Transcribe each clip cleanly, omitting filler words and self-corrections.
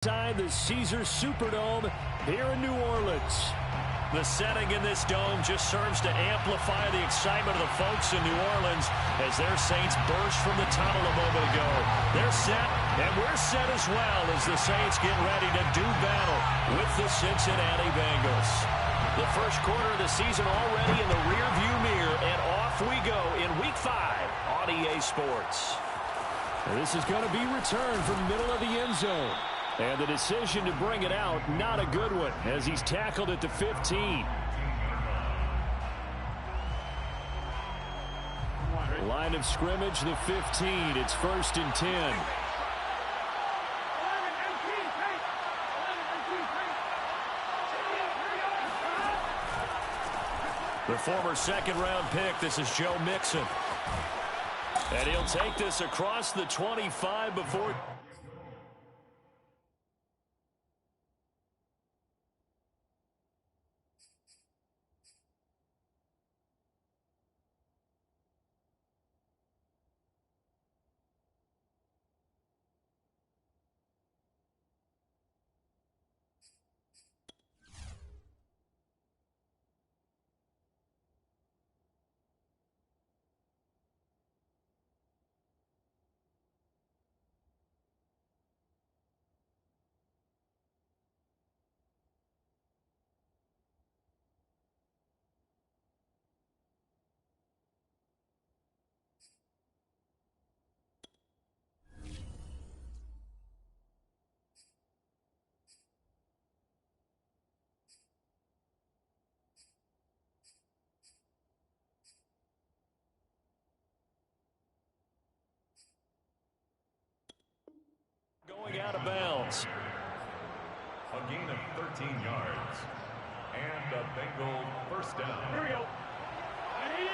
Inside the Caesars Superdome here in New Orleans. The setting in this dome just serves to amplify the excitement of the folks in New Orleans as their Saints burst from the tunnel a moment ago. They're set, and we're set as well as the Saints get ready to do battle with the Cincinnati Bengals. The first quarter of the season already in the rearview mirror, and off we go in Week 5 on EA Sports. This is going to be returned from the middle of the end zone. And the decision to bring it out, not a good one, as he's tackled at the 15. Line of scrimmage, the 15. It's 1st and 10. The former second-round pick, this is Joe Mixon. And he'll take this across the 25 before... Going out of bounds. A gain of 13 yards. And a Bengal first down. Here we go. Ready?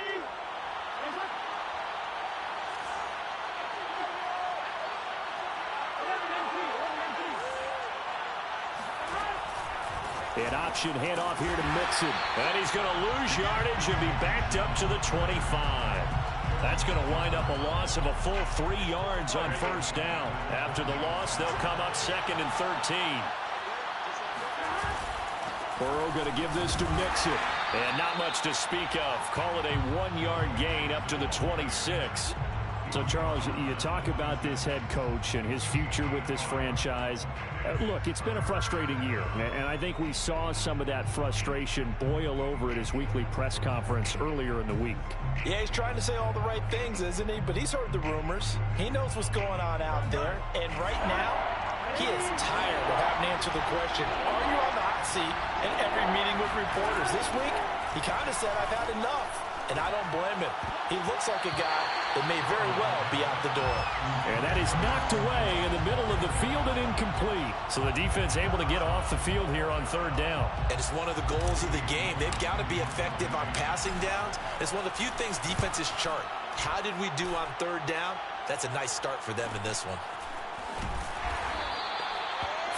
An option handoff here to Mixon. And he's going to lose yardage and be backed up to the 25. That's going to wind up a loss of a full 3 yards on first down. After the loss, they'll come up 2nd and 13. Burrow going to give this to Mixon. And not much to speak of. Call it a 1-yard gain up to the 26. So, Charles, you talk about this head coach and his future with this franchise. Look, it's been a frustrating year, and I think we saw some of that frustration boil over at his weekly press conference earlier in the week. Yeah, he's trying to say all the right things, isn't he? But he's heard the rumors. He knows what's going on out there. And right now, he is tired of having to answer the question, are you on the hot seat in every meeting with reporters? This week, he kind of said, I've had enough. And I don't blame him. He looks like a guy that may very well be out the door. And that is knocked away in the middle of the field and incomplete. So the defense able to get off the field here on 3rd down. And it's one of the goals of the game. They've got to be effective on passing downs. It's one of the few things defenses chart. How did we do on 3rd down? That's a nice start for them in this one.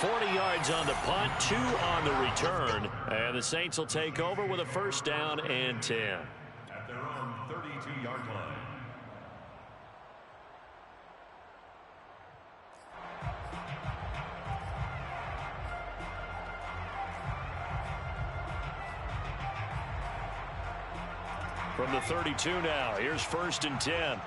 40 yards on the punt, 2 on the return. And the Saints will take over with a 1st down and 10. At their own 32-yard line. From the 32 now, here's 1st and 10.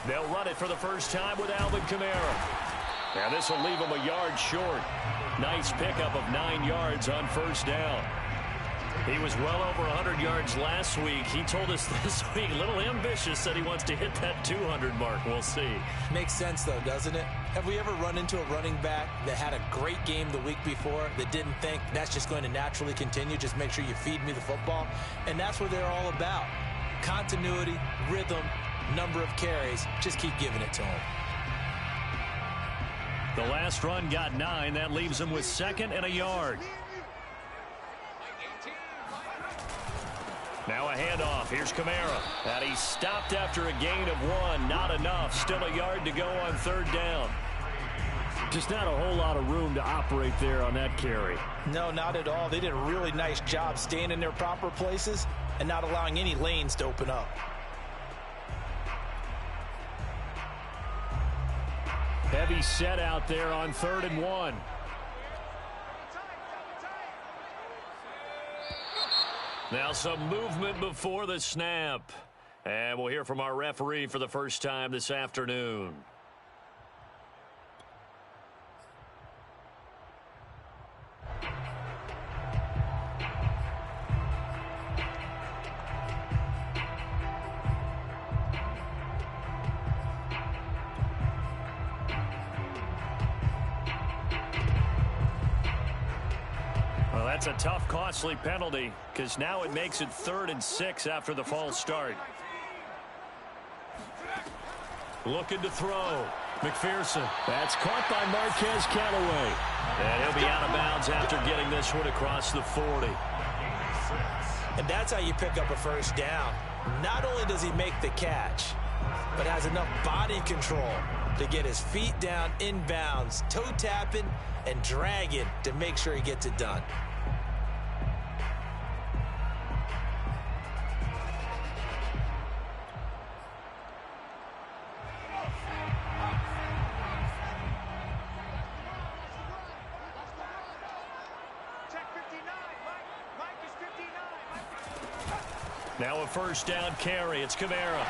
They'll run it for the first time with Alvin Kamara. Now this will leave him a yard short. Nice pickup of 9 yards on 1st down. He was well over 100 yards last week. He told us this week, a little ambitious, said he wants to hit that 200 mark. We'll see. Makes sense, though, doesn't it? Have we ever run into a running back that had a great game the week before that didn't think that's just going to naturally continue? Just make sure you feed me the football. And that's what they're all about. Continuity, rhythm, number of carries. Just keep giving it to him. The last run got 9. That leaves him with 2nd and a yard. Now a handoff. Here's Kamara. And he stopped after a gain of 1. Not enough. Still a yard to go on 3rd down. Just not a whole lot of room to operate there on that carry. No, not at all. They did a really nice job staying in their proper places and not allowing any lanes to open up. Heavy set out there on 3rd and 1. Now some movement before the snap. And we'll hear from our referee for the first time this afternoon. Well, that's a tough, costly penalty because now it makes it 3rd and 6 after the false start. Looking to throw. McPherson. That's caught by Marquez Callaway. And he'll be out of bounds after getting this one across the 40. And that's how you pick up a first down. Not only does he make the catch, but has enough body control to get his feet down inbounds, toe tapping and dragging to make sure he gets it done. Now a first down carry. It's Kamara.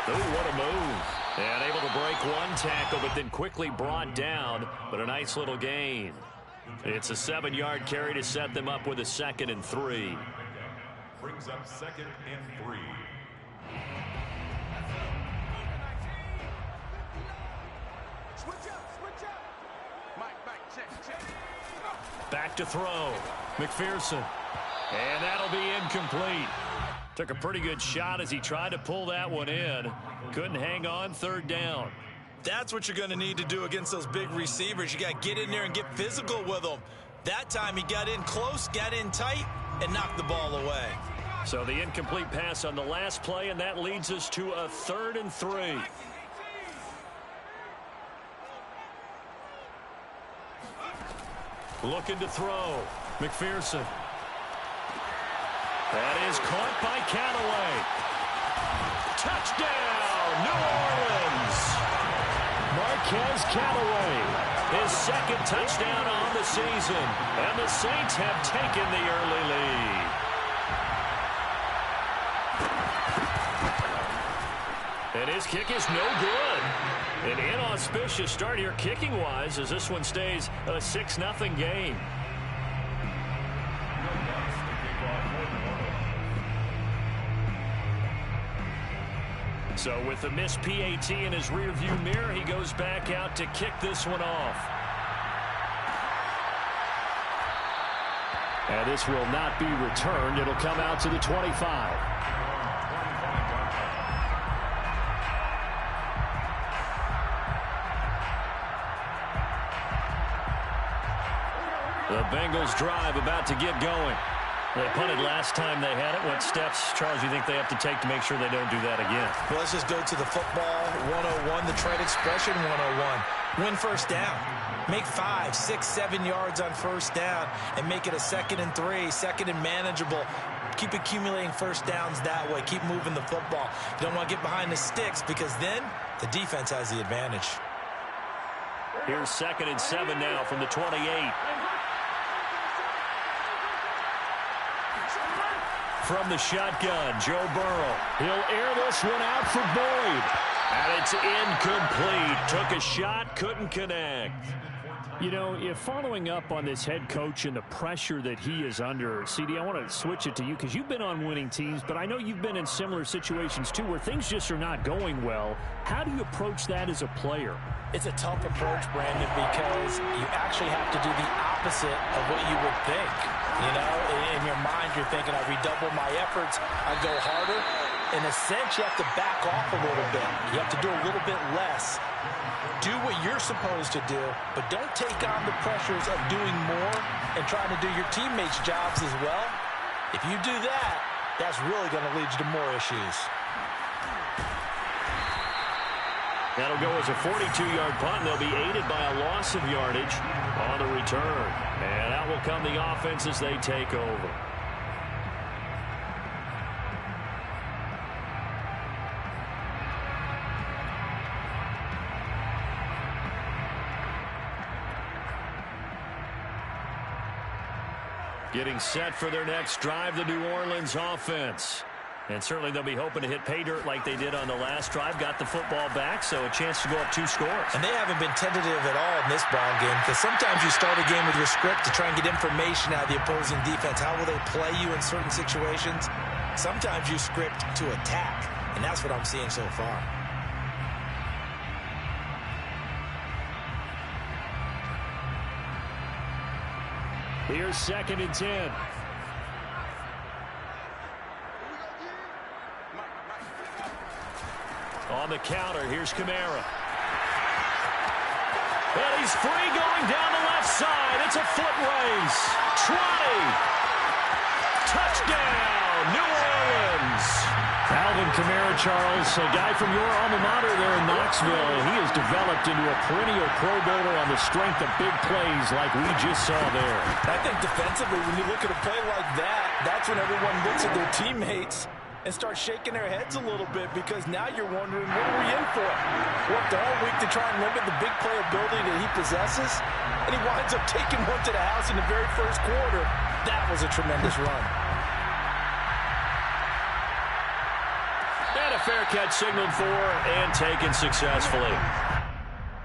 Oh, what a move. And able to break one tackle, but then quickly brought down. But a nice little gain. It's a 7-yard carry to set them up with a 2nd and 3. Brings up 2nd and 3. Back to throw. McPherson. And that'll be incomplete. Took a pretty good shot as he tried to pull that one in. Couldn't hang on, 3rd down. That's what you're going to need to do against those big receivers. You got to get in there and get physical with them. That time he got in close, got in tight, and knocked the ball away. So the incomplete pass on the last play, and that leads us to a 3rd and 3. Looking to throw. McPherson. That is caught by Callaway. Touchdown, New Orleans. Marquez Callaway, his 2nd touchdown on the season. And the Saints have taken the early lead. And his kick is no good. An inauspicious start here kicking-wise as this one stays a 6-0 game. So with the missed PAT in his rearview mirror, he goes back out to kick this one off. And this will not be returned. It'll come out to the 25. The Bengals drive about to get going. They punted last time they had it. What steps, Charles, you think they have to take to make sure they don't do that again? Well, let's just go to the football 101, the trade expression 101. Win first down. Make 5, 6, 7 yards on first down and make it a 2nd and 3, 2nd and manageable. Keep accumulating first downs that way. Keep moving the football. You don't want to get behind the sticks because then the defense has the advantage. Here's 2nd and 7 now from the 28. From the shotgun, Joe Burrow. He'll air this one out for Boyd. And it's incomplete. Took a shot, couldn't connect. You know, if following up on this head coach and the pressure that he is under, CD, I want to switch it to you because you've been on winning teams, but I know you've been in similar situations too where things just are not going well. How do you approach that as a player? It's a tough approach, Brandon, because you actually have to do the opposite of what you would think. You know, in your mind, you're thinking, I redouble my efforts, I go harder. In a sense, you have to back off a little bit. You have to do a little bit less. Do what you're supposed to do, but don't take on the pressures of doing more and trying to do your teammates' jobs as well. If you do that, that's really going to lead you to more issues. That'll go as a 42-yard punt, and they'll be aided by a loss of yardage on the return. And out will come the offense as they take over. Getting set for their next drive, the New Orleans offense. And certainly they'll be hoping to hit pay dirt like they did on the last drive. Got the football back, so a chance to go up 2 scores. And they haven't been tentative at all in this ball game, because sometimes you start a game with your script to try and get information out of the opposing defense. How will they play you in certain situations? Sometimes you script to attack, and that's what I'm seeing so far. Here's 2nd and 10. On the counter, here's Kamara. And he's free going down the left side. It's a foot race. 20. Touchdown, New Orleans. Alvin Kamara, Charles, a guy from your alma mater there in Knoxville. He has developed into a perennial Pro Bowler on the strength of big plays like we just saw there. I think defensively, when you look at a play like that, that's when everyone looks at their teammates and start shaking their heads a little bit, because now you're wondering, what are we in for? Worked all week to try and limit the big play ability that he possesses, and he winds up taking one to the house in the very first quarter. That was a tremendous run. And a fair catch signaled for and taken successfully.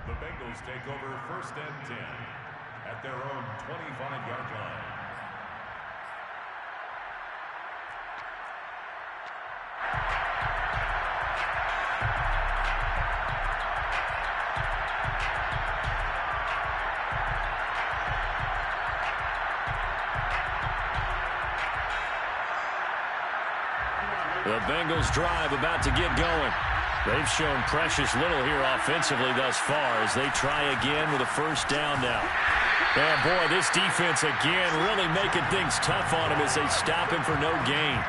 The Bengals take over 1st and 10 at their own 25-yard line. The Bengals drive about to get going. They've shown precious little here offensively thus far as they try again with a 1st down now. And boy, this defense again really making things tough on him as they stop him for no gain.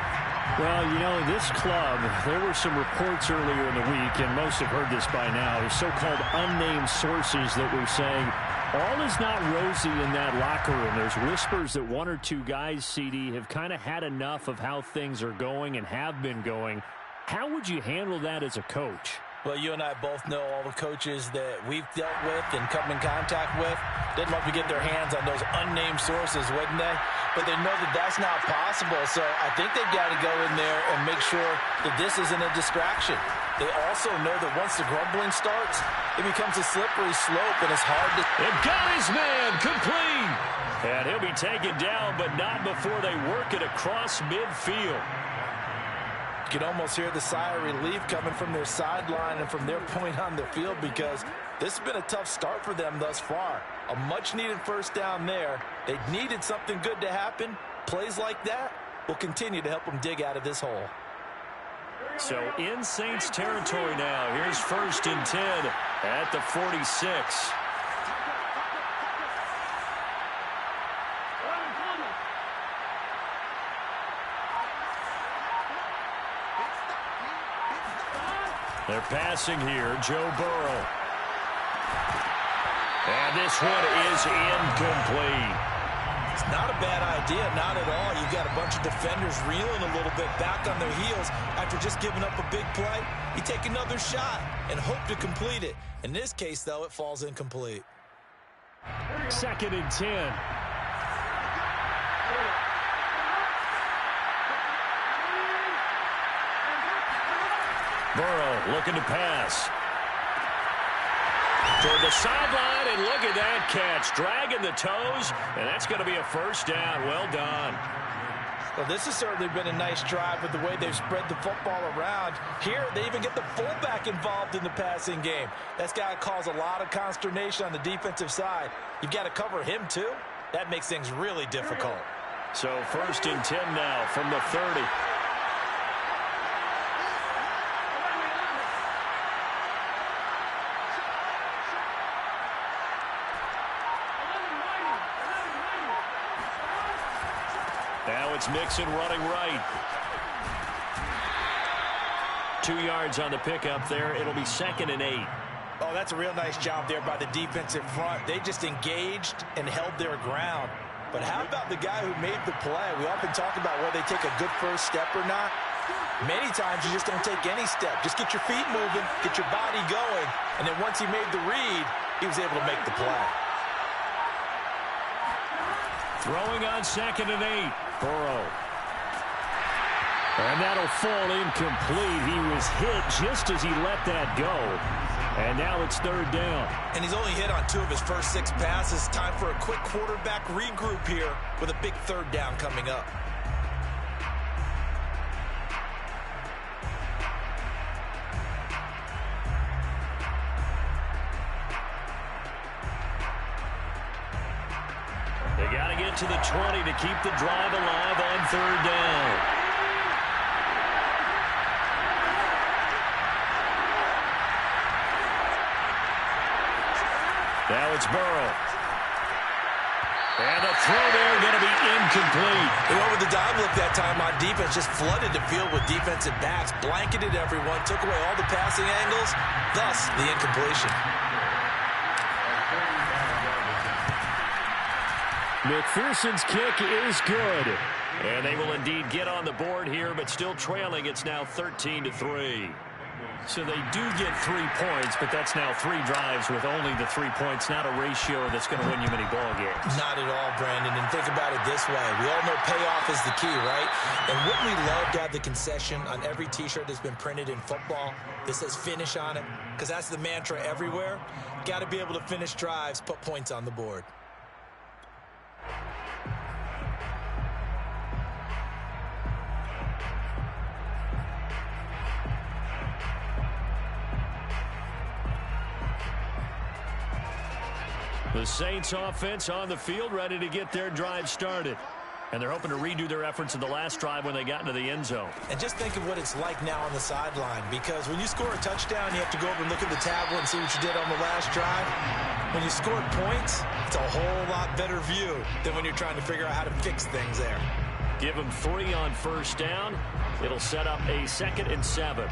Well, you know, this club, there were some reports earlier in the week, and most have heard this by now, so-called unnamed sources that were saying all is not rosy in that locker room. There's whispers that 1 or 2 guys, CD, have kind of had enough of how things are going and have been going. How would you handle that as a coach? Well, you and I both know all the coaches that we've dealt with and come in contact with. They'd love to get their hands on those unnamed sources, wouldn't they? But they know that that's not possible, so I think they've got to go in there and make sure that this isn't a distraction. They also know that once the grumbling starts, it becomes a slippery slope, and it's hard to... And got his man complete. And he'll be taken down, but not before they work it across midfield. You can almost hear the sigh of relief coming from their sideline and from their point on the field, because this has been a tough start for them thus far. A much-needed 1st down there. They needed something good to happen. Plays like that will continue to help them dig out of this hole. So in Saints territory now. Here's 1st and 10 at the 46. They're passing here, Joe Burrow. And this one is incomplete. It's not a bad idea, not at all. You've got a bunch of defenders reeling a little bit back on their heels after just giving up a big play. You take another shot and hope to complete it. In this case, though, it falls incomplete. 2nd and 10. Burrow looking to pass. Toward the sideline, and look at that catch. Dragging the toes, and that's going to be a 1st down. Well done. Well, this has certainly been a nice drive with the way they've spread the football around. Here, they even get the fullback involved in the passing game. That's got to cause a lot of consternation on the defensive side. You've got to cover him, too. That makes things really difficult. So 1st and 10 now from the 30. Now it's Mixon running right. 2 yards on the pickup there. It'll be 2nd and 8. Oh, that's a real nice job there by the defensive front. They just engaged and held their ground. But how about the guy who made the play? We often talk about whether they take a good first step or not. Many times you just don't take any step. Just get your feet moving, get your body going, and then once he made the read, he was able to make the play. Throwing on 2nd and 8. Burrow. And that'll fall incomplete. He was hit just as he let that go. And now it's 3rd down. And he's only hit on 2 of his first 6 passes. Time for a quick quarterback regroup here with a big 3rd down coming up. They got to get to the 20 to keep the drive alive on 3rd down. Now it's Burrow. And the throw there going to be incomplete. They went with the dive look that time on defense, just flooded the field with defensive backs, blanketed everyone, took away all the passing angles, thus the incompletion. McPherson's kick is good. And they will indeed get on the board here, but still trailing. It's now 13-3. So they do get 3 points, but that's now 3 drives with only the 3 points, not a ratio that's going to win you many ball games. Not at all, Brandon. And think about it this way. We all know payoff is the key, right? And wouldn't we love to have the concession on every T-shirt that's been printed in football that says finish on it? Because that's the mantra everywhere. Got to be able to finish drives, put points on the board. The Saints offense on the field, ready to get their drive started. And they're hoping to redo their efforts in the last drive when they got into the end zone. And just think of what it's like now on the sideline, because when you score a touchdown, you have to go over and look at the tablet and see what you did on the last drive. When you scored points, it's a whole lot better view than when you're trying to figure out how to fix things there. Give them 3 on 1st down. It'll set up a 2nd and 7.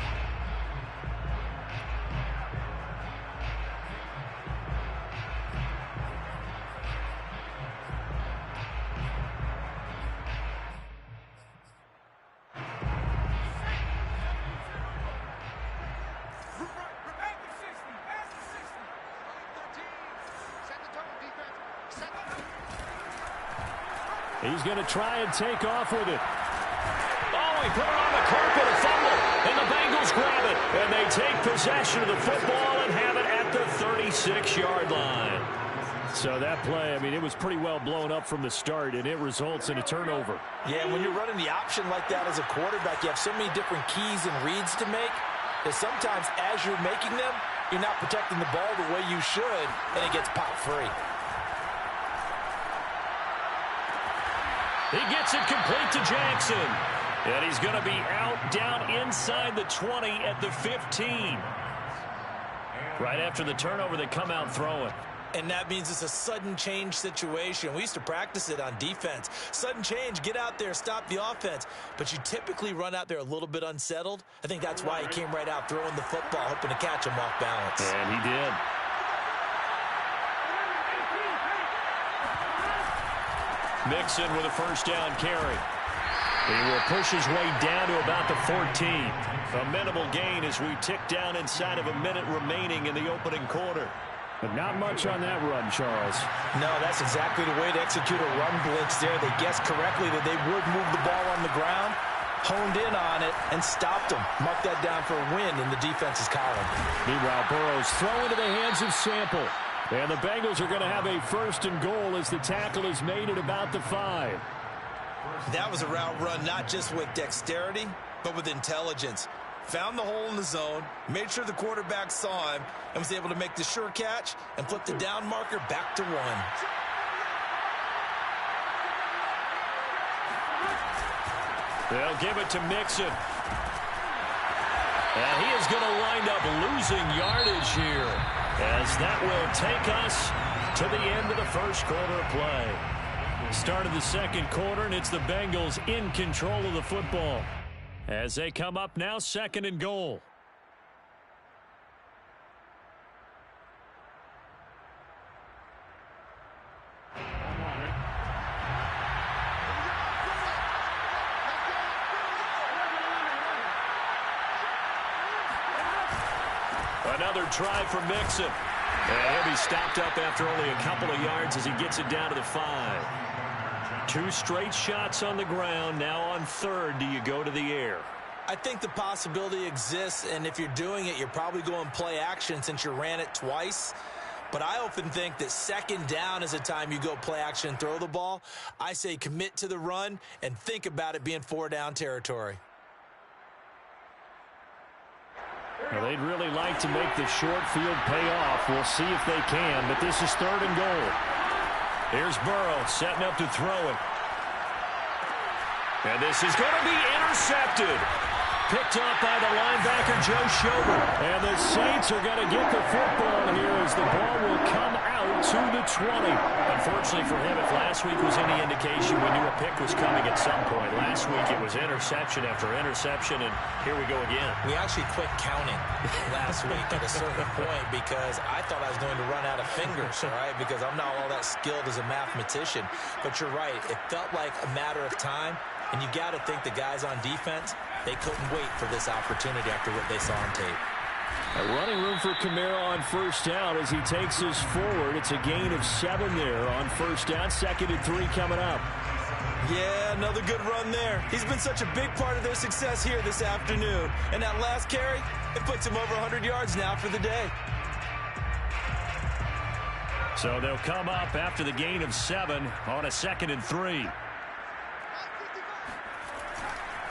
He's going to try and take off with it. Oh, he put it on the carpet, a fumble, and the Bengals grab it. And they take possession of the football and have it at the 36-yard line. So that play, I mean, it was pretty well blown up from the start, and it results in a turnover. Yeah, when you're running the option like that as a quarterback, you have so many different keys and reads to make that sometimes as you're making them, you're not protecting the ball the way you should, and it gets popped free. He gets it complete to Jackson. And he's going to be out down inside the 20 at the 15. Right after the turnover, they come out throwing. And that means it's a sudden change situation. We used to practice it on defense. Sudden change, get out there, stop the offense. But you typically run out there a little bit unsettled. I think that's why he came right out throwing the football, hoping to catch him off balance. And he did. Mixon with a 1st down carry. He will push his way down to about the 14. A minimal gain as we tick down inside of a minute remaining in the opening quarter. But not much on that run, Charles. No, that's exactly the way to execute a run blitz there. They guessed correctly that they would move the ball on the ground, honed in on it, and stopped them. Mark that down for a win in the defense's column. Meanwhile, Burrow's thrown into the hands of Sample. And the Bengals are going to have a 1st and goal as the tackle is made at about the 5. That was a route run not just with dexterity, but with intelligence. Found the hole in the zone, made sure the quarterback saw him, and was able to make the sure catch and flip the down marker back to 1. They'll give it to Mixon. And he is going to wind up losing yardage here, as that will take us to the end of the 1st quarter of play. Start of the 2nd quarter, and it's the Bengals in control of the football as they come up now 2nd and goal. Another try for Mixon. And he'll be stopped up after only a couple of yards as he gets it down to the 5. 2 straight shots on the ground. Now on 3rd, do you go to the air? I think the possibility exists, and if you're doing it, you're probably going play action since you ran it twice. But I often think that 2nd down is the time you go play action and throw the ball. I say commit to the run and think about it being 4-down territory. Well, they'd really like to make the short field pay off. We'll see if they can, but this is 3rd and goal. Here's Burrow setting up to throw it. And this is going to be intercepted. Picked up by the linebacker, Joe Schobert. And the Saints are going to get the football here as the ball will come out to the 20. Unfortunately for him, if last week was any indication, we knew a pick was coming at some point. Last week it was interception after interception, and here we go again. We actually quit counting last week at a certain point because I thought I was going to run out of fingers, all right, because I'm not all that skilled as a mathematician. But you're right. It felt like a matter of time, and you got to think the guys on defense, they couldn't wait for this opportunity after what they saw on tape. A running room for Kamara on 1st down as he takes us forward. It's a gain of 7 there on 1st down. 2nd and 3 coming up. Yeah, another good run there. He's been such a big part of their success here this afternoon. And that last carry, it puts him over 100 yards now for the day. So they'll come up after the gain of 7 on a 2nd and 3.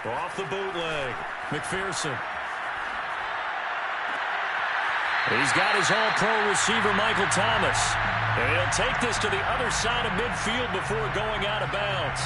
Off the bootleg, McPherson. He's got his all-pro receiver, Michael Thomas. And he'll take this to the other side of midfield before going out of bounds.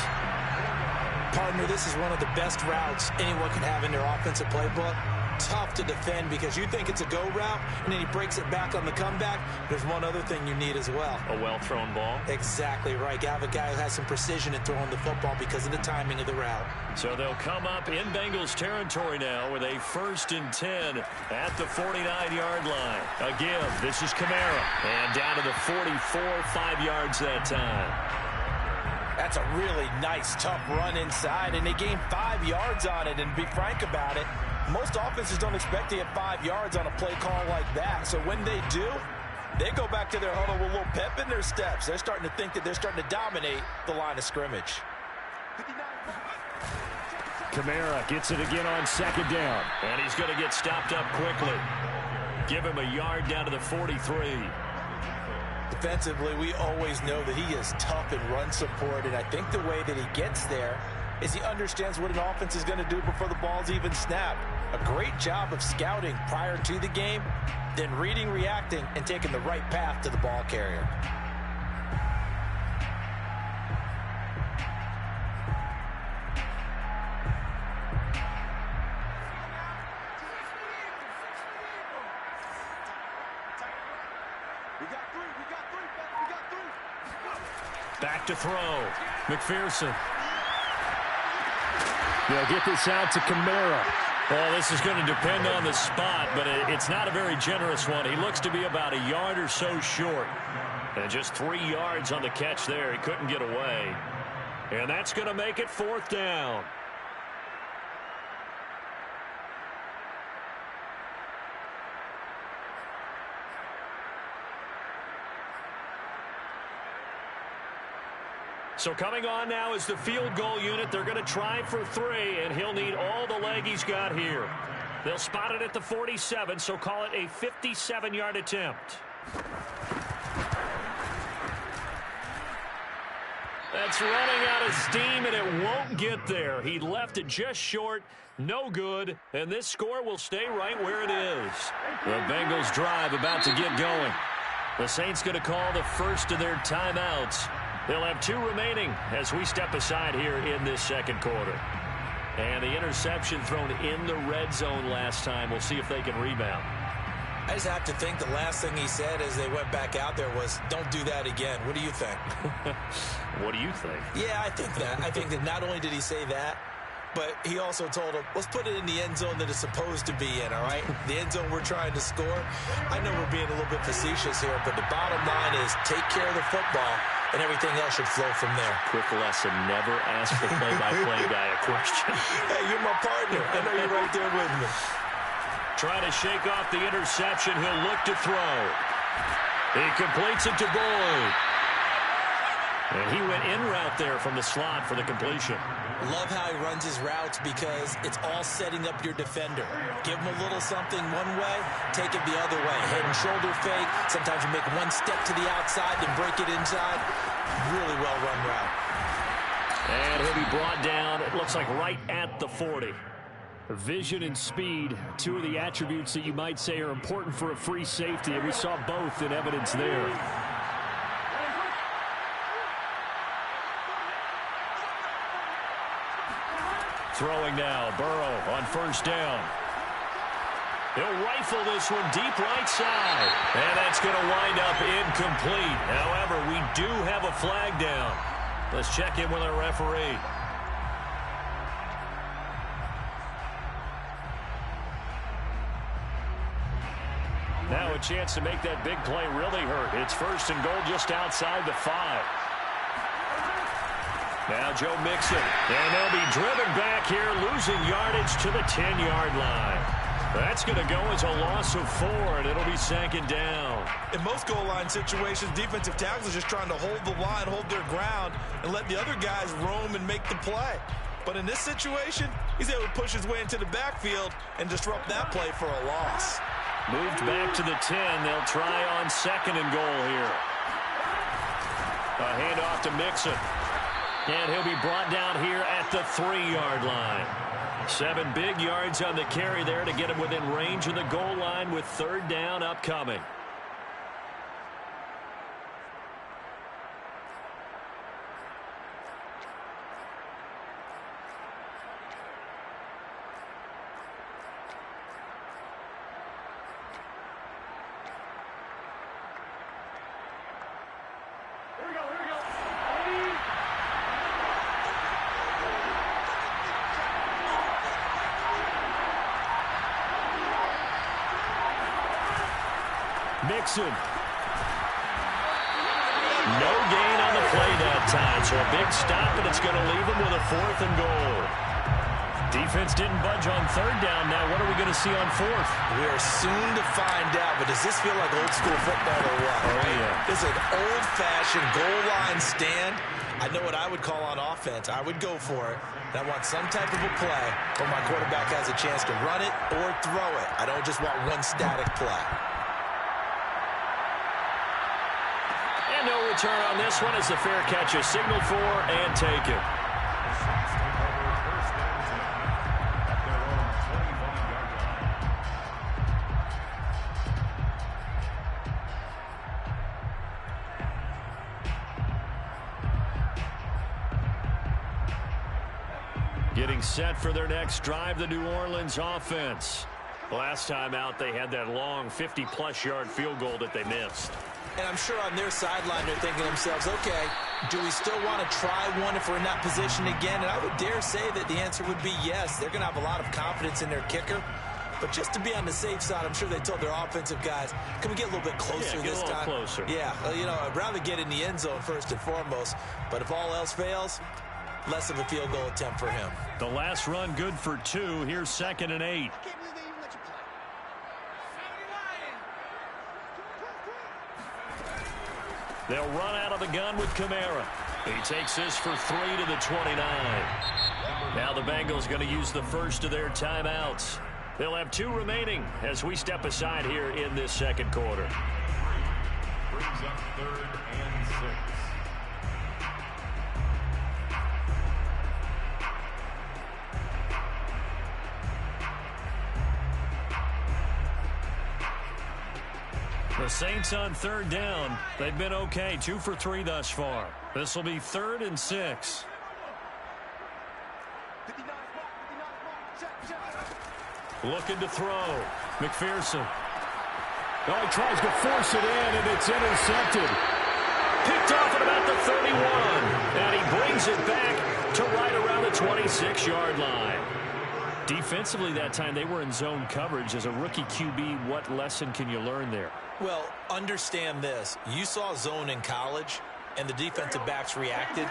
Partner, this is one of the best routes anyone can have in their offensive playbook. Tough to defend because you think it's a go route, and then he breaks it back on the comeback. There's one other thing you need as well. A well-thrown ball. Exactly right. You have a guy who has some precision in throwing the football because of the timing of the route. So they'll come up in Bengals territory now with a 1st and 10 at the 49-yard line. A give. This is Kamara. And down to the 44, 5 yards that time. That's a really nice, tough run inside, and they gained 5 yards on it. And to be frank about it, most offenses don't expect to get 5 yards on a play call like that. So when they do, they go back to their huddle with a little pep in their steps. They're starting to think that they're starting to dominate the line of scrimmage. Kamara gets it again on 2nd down. And he's going to get stopped up quickly. Give him a yard down to the 43. Defensively, we always know that he is tough in run support, and I think the way that he gets there is he understands what an offense is going to do before the ball's even snapped. A great job of scouting prior to the game, then reading, reacting, and taking the right path to the ball carrier. Back to throw. McPherson. They'll get this out to Kamara. Well, this is going to depend on the spot, but it's not a very generous one. He looks to be about a yard or so short. And just 3 yards on the catch there. He couldn't get away. And that's going to make it 4th down. So coming on now is the field goal unit. They're going to try for 3, and he'll need all the leg he's got here. They'll spot it at the 47, so call it a 57-yard attempt. That's running out of steam, and it won't get there. He left it just short, no good, and this score will stay right where it is. The Bengals drive about to get going. The Saints going to call the first of their timeouts. They'll have 2 remaining as we step aside here in this 2nd quarter. And the interception thrown in the red zone last time. We'll see if they can rebound. I just have to think the last thing he said as they went back out there was, don't do that again. What do you think? What do you think? Yeah, I think that. I think that not only did he say that, but he also told him, let's put it in the end zone that it's supposed to be in, all right? The end zone we're trying to score. I know we're being a little bit facetious here, but the bottom line is take care of the football, and everything else should flow from there. Quick lesson, never ask the play-by-play guy a question. Hey, you're my partner. I know you're right there with me. Trying to shake off the interception. He'll look to throw. He completes it to Boyd. And he went in route there from the slot for the completion. Love how he runs his routes because it's all setting up your defender. Give him a little something one way, take it the other way. Head and shoulder fake. Sometimes you make one step to the outside, then break it inside. Really well-run route. And he'll be brought down, it looks like right at the 40. Vision and speed, two of the attributes that you might say are important for a free safety, and we saw both in evidence there. Throwing now, Burrow on first down. He'll rifle this one deep right side. And that's going to wind up incomplete. However, we do have a flag down. Let's check in with our referee. Now a chance to make that big play really hurt. It's first and goal just outside the 5. Now Joe Mixon. And they'll be driven back here, losing yardage to the 10-yard line. That's going to go as a loss of 4, and it'll be second down. In most goal line situations, defensive tackles are just trying to hold the line, hold their ground, and let the other guys roam and make the play. But in this situation, he's able to push his way into the backfield and disrupt that play for a loss. Moved back to the 10. They'll try on second and goal here. A handoff to Mixon. And he'll be brought down here at the 3-yard line. 7 big yards on the carry there to get him within range of the goal line with third down upcoming. Mixon. No gain on the play that time, so a big stop, and it's going to leave him with a 4th and goal. Defense didn't budge on third down. Now what are we going to see on 4th? We are soon to find out, but does this feel like old school football or what? Oh, yeah. This is an old-fashioned goal line stand. I know what I would call on offense. I would go for it. And I want some type of a play where my quarterback has a chance to run it or throw it. I don't just want one static play. No return on this one as the fair catch is signaled for and taken. Getting set for their next drive, the New Orleans offense. Last time out, they had that long 50-plus yard field goal that they missed. And I'm sure on their sideline they're thinking to themselves, okay, do we still want to try one if we're in that position again? And I would dare say that the answer would be yes. They're going to have a lot of confidence in their kicker. But just to be on the safe side, I'm sure they told their offensive guys, can we get a little bit closer this time? Get a little closer. Yeah, well, you know, I'd rather get in the end zone first and foremost. But if all else fails, less of a field goal attempt for him. The last run good for 2. Here's 2nd and 8. They'll run out of the gun with Kamara. He takes this for 3 to the 29. Now the Bengals going to use the first of their timeouts. They'll have 2 remaining as we step aside here in this second quarter. Brings up 3rd and 6. The Saints on third down. They've been okay. 2 for 3 thus far. This will be 3rd and 6. Looking to throw. McPherson. Oh, he tries to force it in, and it's intercepted. Picked off at about the 31. And he brings it back to right around the 26-yard line. Defensively that time, they were in zone coverage. As a rookie QB, what lesson can you learn there? Well, understand this. You saw zone in college, and the defensive backs reacted,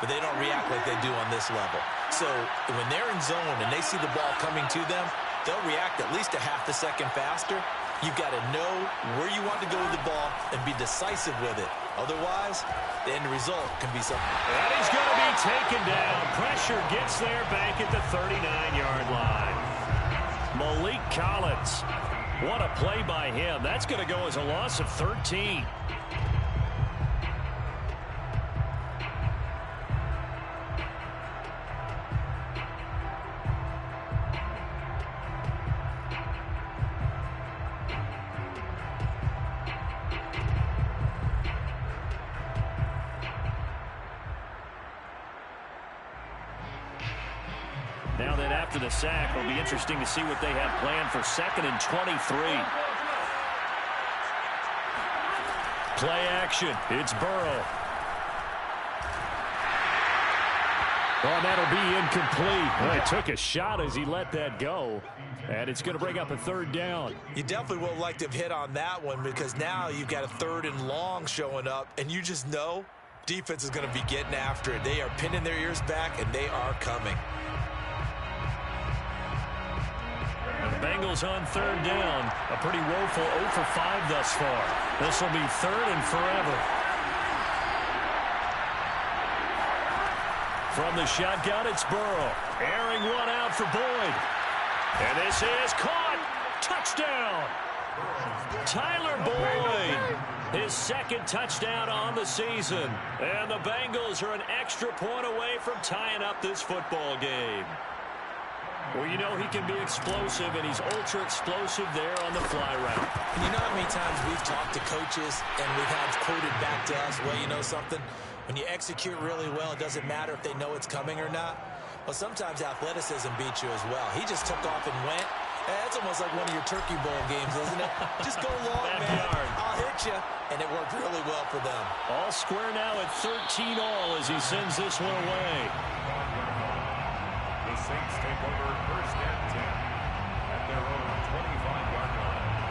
but they don't react like they do on this level. So when they're in zone and they see the ball coming to them, they'll react at least a half a second faster. You've got to know where you want to go with the ball and be decisive with it. Otherwise, the end result can be something. And he's going to be taken down. Pressure gets there back at the 39-yard line. Malik Collins. What a play by him. That's going to go as a loss of 13. Now that after the sack, it'll be interesting to see what they have planned for 2nd and 23. Play action. It's Burrow. Oh, that'll be incomplete. Well, he took a shot as he let that go. And it's going to bring up a 3rd down. You definitely would like to have hit on that one because now you've got a 3rd and long showing up, and you just know defense is going to be getting after it. They are pinning their ears back, and they are coming. The Bengals on 3rd down. A pretty woeful 0 for 5 thus far. This will be 3rd and forever. From the shotgun, it's Burrow. Airing one out for Boyd. And this is caught. Touchdown. Tyler Boyd. His 2nd touchdown on the season. And the Bengals are an extra point away from tying up this football game. Well, you know he can be explosive, and he's ultra-explosive there on the fly route. And you know how many times we've talked to coaches, and we've had quoted back to us, well, you know something? When you execute really well, it doesn't matter if they know it's coming or not. Well, sometimes athleticism beats you as well. He just took off and went. That's almost like one of your Turkey Bowl games, isn't it? Just go long, man. I'll hit you. And it worked really well for them. All square now at 13 all as he sends this one away. The Saints take over 1st and 10 at their own 25-yard line.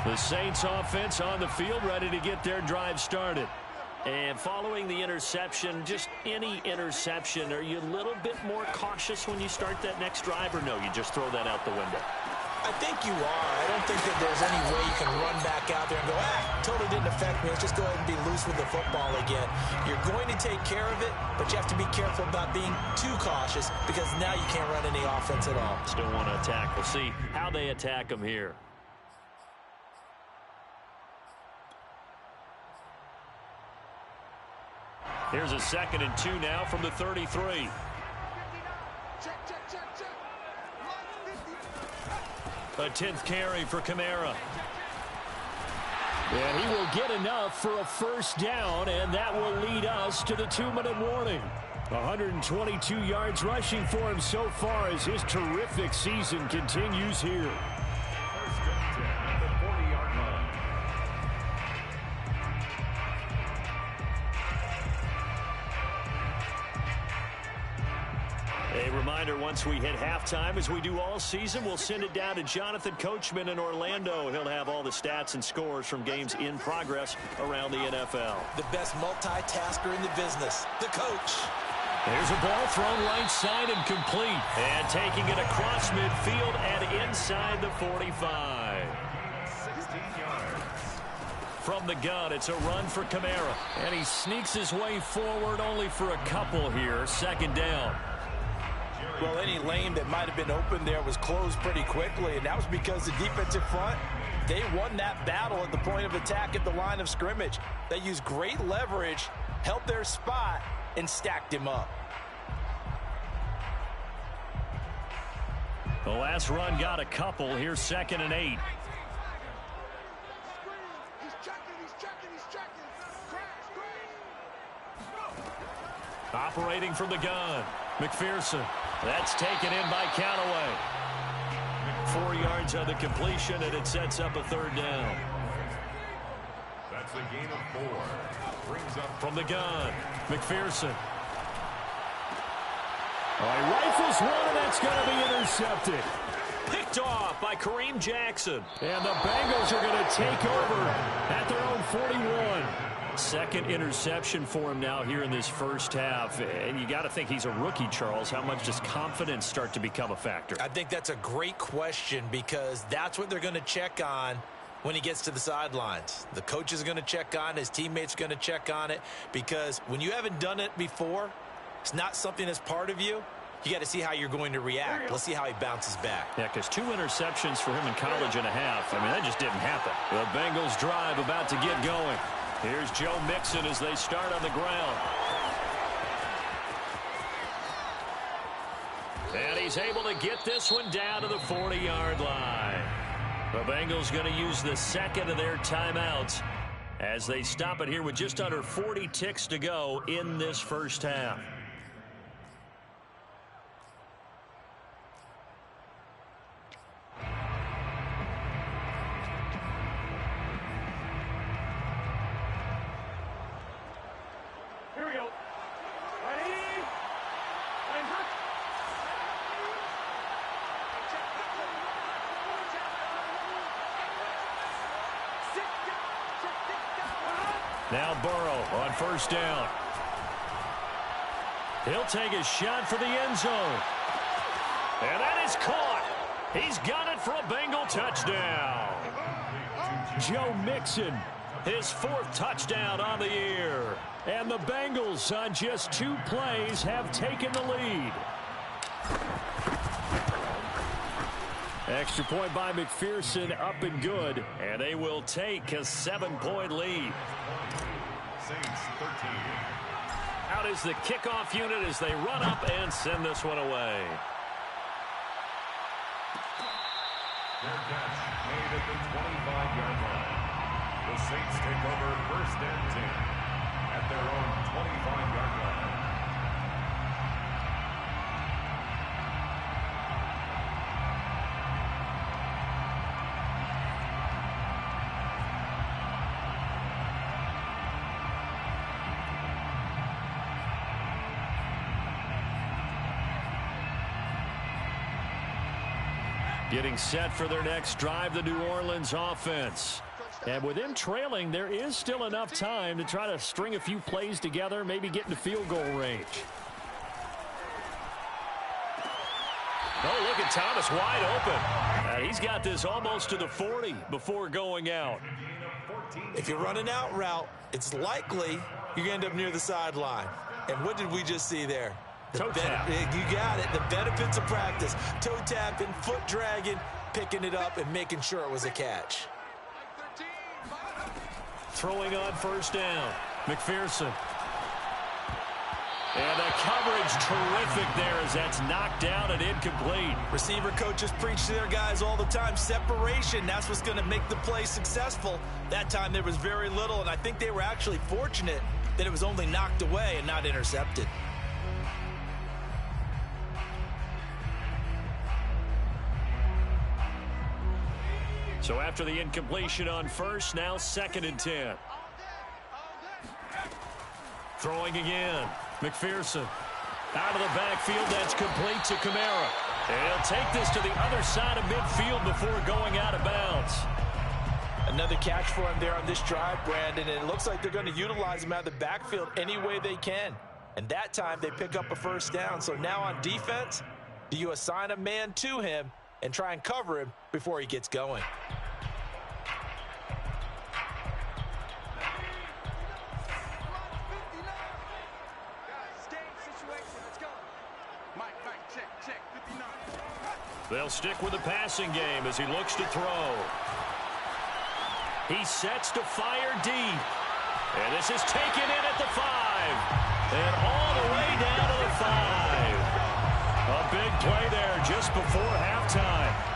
The Saints offense on the field, ready to get their drive started. And following the interception, just any interception, are you a little bit more cautious when you start that next drive, or no, you just throw that out the window? I think you are. I don't think that there's any way you can run back out there and go, totally didn't affect me. Let's just go ahead and be loose with the football again. You're going to take care of it, but you have to be careful about being too cautious because now you can't run any offense at all. Still want to attack. We'll see how they attack them here. Here's a 2nd and 2 now from the 33. A 10th carry for Kamara. And he will get enough for a 1st down, and that will lead us to the 2-minute warning. 122 yards rushing for him so far as his terrific season continues here. 1st and 10 at the 40-yard line. A reminder, once we hit halftime, as we do all season, we'll send it down to Jonathan Coachman in Orlando. He'll have all the stats and scores from games in progress around the NFL. The best multitasker in the business, the coach. There's a ball thrown right side and complete. And taking it across midfield and inside the 45. 16 yards. From the gun, it's a run for Kamara. And he sneaks his way forward only for a couple here. 2nd down. Well, any lane that might have been open there was closed pretty quickly, and that was because the defensive front, they won that battle at the point of attack at the line of scrimmage. They used great leverage, held their spot, and stacked him up. The last run got a couple. Here's 2nd and 8. Operating from the gun, McPherson. That's taken in by Callaway. 4 yards on the completion, and it sets up a 3rd down. That's a gain of 4. Brings up from the gun, McPherson. Oh, he rifles one, and that's going to be intercepted. picked off by Kareem Jackson. And the Bengals are going to take over at their own 41. Second interception for him now here in this first half. And you got to think he's a rookie, Charles. How much does confidence start to become a factor? I think that's a great question because that's what they're going to check on when he gets to the sidelines. The coach is going to check on it. His teammates are going to check on it because when you haven't done it before, it's not something that's part of you. You got to see how you're going to react. Let's see how he bounces back. Yeah, because 2 interceptions for him in college and a half. I mean, that just didn't happen. The Bengals drive about to get going. Here's Joe Mixon as they start on the ground. And he's able to get this one down to the 40-yard line. The Bengals going to use the second of their timeouts as they stop it here with just under 40 ticks to go in this first half. Now Burrow on first down. He'll take a shot for the end zone. And that is caught. He's got it for a Bengal touchdown. Joe Mixon, his 4th touchdown on the year. And the Bengals on just 2 plays have taken the lead. Extra point by McPherson, up and good. And they will take a 7-point lead. Saints 13. Out is the kickoff unit as they run up and send this one away. Their catch made at the 25-yard line. The Saints take over 1st and 10 at their own 25-yard line. Getting set for their next drive, the New Orleans offense. And with them trailing, there is still enough time to try to string a few plays together, maybe get into field goal range. Oh, look at Thomas wide open. He's got this almost to the 40 before going out. If you're running out route, it's likely you're going to end up near the sideline. And what did we just see there? Toe tap. You got it. The benefits of practice. Toe tapping, foot dragging, picking it up, and making sure it was a catch. Throwing on first down. McPherson. And the coverage terrific there as that's knocked down and incomplete. Receiver coaches preach to their guys all the time. Separation, that's what's going to make the play successful. That time there was very little, and I think they were actually fortunate that it was only knocked away and not intercepted. So after the incompletion on first, now 2nd and 10. Throwing again. McPherson. Out of the backfield, that's complete to Kamara. And he'll take this to the other side of midfield before going out of bounds. Another catch for him there on this drive, Brandon, and it looks like they're going to utilize him out of the backfield any way they can. And that time they pick up a first down. So now on defense, do you assign a man to him and try and cover him before he gets going? They'll stick with the passing game as he looks to throw. He sets to fire deep. And this is taken in at the 5. And all the way down to the 5. A big play there just before halftime.